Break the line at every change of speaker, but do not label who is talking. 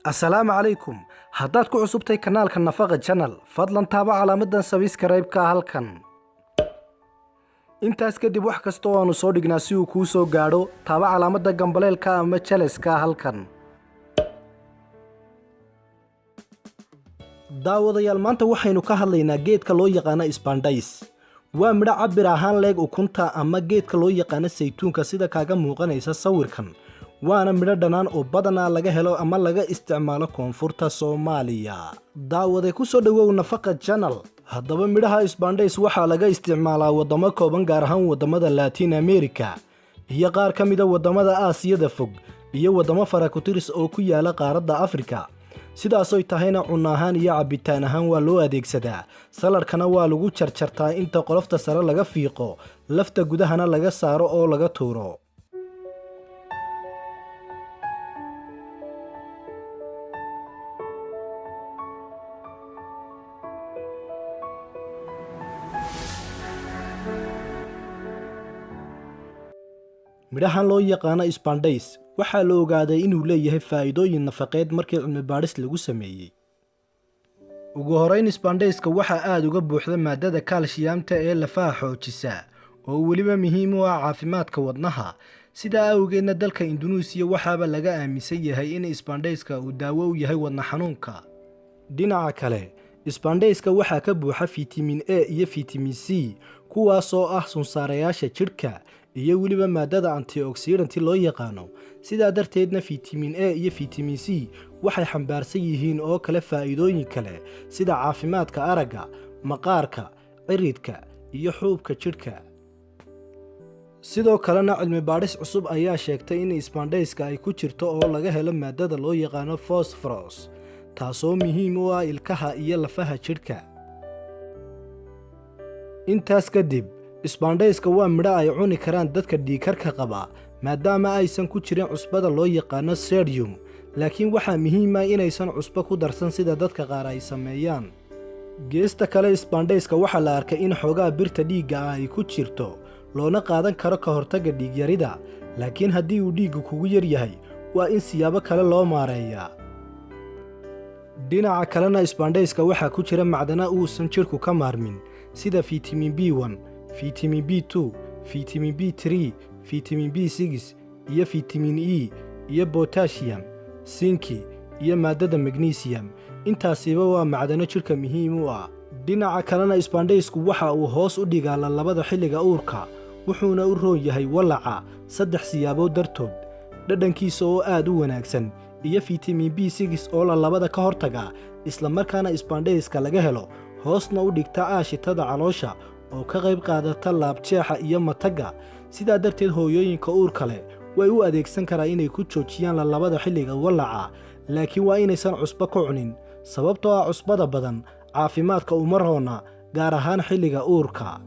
السلام عليكم haddaad ku cusubtay kanaalka Nafaqa Channel fadlan taaba calaamadan subscribe-ka halkan intaas kadib wax kasta oo aanu soo dhignaa si uu kuu soo gaadho taaba calaamada gambaleelka ama challenge-ka halkan daawadayaal maanta waxaynu ka hadlaynaa geedka loo yaqaan isbaandhays waa midho cabir ahaan leeg ukunta ama geedka loo yaqaan saytuunka sida kaaga muuqanaysa sawirkan waana midho dhanaan oo badanaa laga helo ama laga isticmaalo koonfurta Soomaaliya daawade ku soo dhawow Nafaqa Channel haddaba midhaha isbaandhays waxaa laga isticmaalaa wadamo kooban gaar ahaan wadamada Latin America iyo qaar ka mid ah wadamada Aasiyada fog iyo wadamo faraku-tiris oo ku yaala qaaradda Afrika sidaas oo tahayna cunno ahaan iyo cabitaan ahaan waa loo adeegsadaa saladkana waa lagu jarjartaa inta qolofta sare laga fiiqo lafta gudahana laga saaro oo laga tuuro midhahan loo yaqaan isbaandhays waxaa la ogaaday inuu leeyahay faa'iidooyin nafaqeed markii cilmi baadhis lagu sameeyay ugu horeyn isbaandhayska waxa aad uga buuxda maadada kaalshiyamta ee lafaha xoojisa oo waliba muhiim u ah caafimaadka wadnaha sida awgeedna dalka Indonesia waxaaba laga aaminsan yahay in isbaandhayska uu daawo u yahay wadna xanuunka dhinaca kale isbaandhayska waxa ka buuxa vitamin A iyo vitamin C kuwaas oo ah sunsaareyaasha jidhka iyo waliba maadada antioxidant loo yaqaano sida darteedna vitamin A iyo vitamin C waxay xambaarsan yihiin oo kale faa'iidooyin kale sida caafimaadka aragga maqaarka ciridka iyo xuubka jidhka sidoo kalena cilmi baadhis cusub ayaa sheegtay in isbaandhayska ay ku jirto oo laga helo maadada loo yaqaano phosphorus taasoo muhiim u ah ilkaha iyo lafaha jidhka intaas kadib isbaandhayska waa midho ay cuni karaan dadka dhiigkarka qaba maadaama aysan ku jirin cusbada loo yaqaan sodium laakiin waxaa muhiim ah inaysan cusbo ku darsan sida dadka qaar ay sameeyaan geesta kale isbaandhayska waxaa la arkay in xogaa birta dhiigga ay ku jirto loona qaadan karo ka hortagga dhiig yarida laakiin haddii uu dhiiggu kugu yar yahay waa in siyaabo kale loo maareeyaa dhinaca kalena isbaandhayska waxaa ku jira macdana uusan jidhku ka maarmin sida vitamin B1 vitamin B2 vitamin B3 vitamin B6 iyo vitamin E iyo potassium zinc iyo maadada magnesium intaasiba waa macdano jidhka muhiim u ah dhinaca kalena isbaandhaysku waxa uu hoos u dhigaa labada xilliga uurka wuxuuna u roon yahay walaca saddex siyaabood dartood dhadhankiisa oo aad u wanaagsan iyo vitamin B6 oo labada ka hortaga isla markaana isbaandhayska laga helo hoosna u dhigta aashitada caloosha oo ka qayb qaadata laabjeexa iyo mataga sidaa darteed hooyooyinka uurka leh way u adeegsan karaan inay ku joojiyaan labada xilliga walaca laakiin waa inaysan cusbo ku cunin sababtoo ah cusbada badan caafimaadka uma roona gaar ahaan xilliga uurka